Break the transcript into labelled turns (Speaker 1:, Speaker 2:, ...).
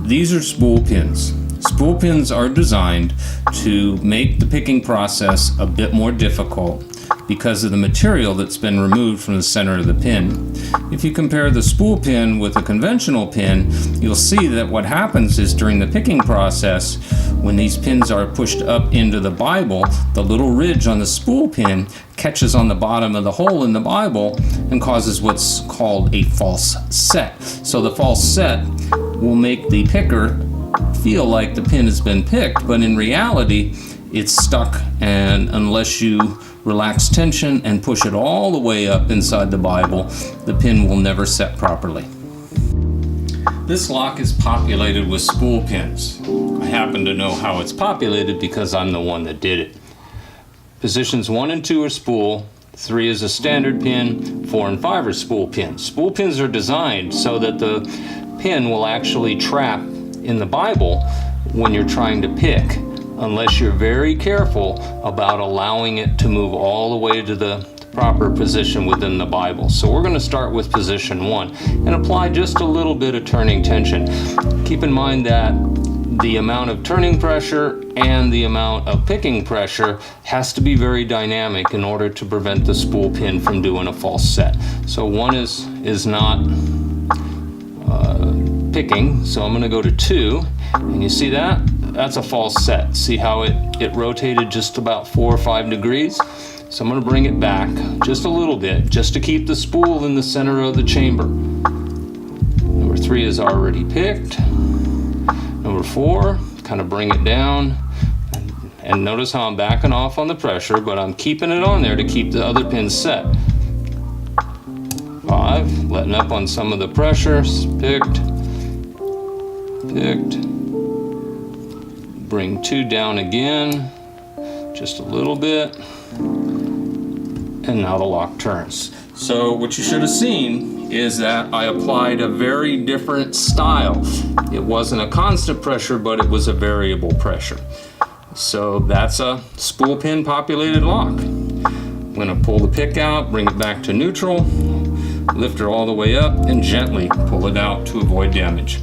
Speaker 1: These are spool pins. Spool pins are designed to make the picking process a bit more difficult because of the material that's been removed from the center of the pin. If you compare the spool pin with a conventional pin, you'll see that what happens is during the picking process, when these pins are pushed up into the Bible, the little ridge on the spool pin catches on the bottom of the hole in the Bible and causes what's called a false set. So the false set will make the picker feel like the pin has been picked, but in reality it's stuck, and unless you relax tension and push it all the way up inside the Bible, the pin will never set properly. This lock is populated with spool pins. I happen to know how it's populated because I'm the one that did it. Positions 1 and 2 are spool, 3 is a standard pin, 4 and 5 are spool pins. Spool pins are designed so that the pin will actually trap in the Bible when you're trying to pick, unless you're very careful about allowing it to move all the way to the proper position within the Bible. So we're going to start with position 1 and apply just a little bit of turning tension. Keep in mind that the amount of turning pressure and the amount of picking pressure has to be very dynamic in order to prevent the spool pin from doing a false set. So 1 is not picking, so I'm going to go to 2, and you see that? That's a false set. See how it rotated just about 4 or 5 degrees? So I'm going to bring it back just a little bit, just to keep the spool in the center of the chamber. Number 3 is already picked. Number 4, kind of bring it down, and notice how I'm backing off on the pressure, but I'm keeping it on there to keep the other pins set. 5, letting up on some of the pressure, picked. Bring 2 down again, just a little bit, and now the lock turns. So what you should have seen is that I applied a very different style. It wasn't a constant pressure, but it was a variable pressure. So that's a spool pin populated lock. I'm going to pull the pick out, bring it back to neutral, lift her all the way up, and gently pull it out to avoid damage.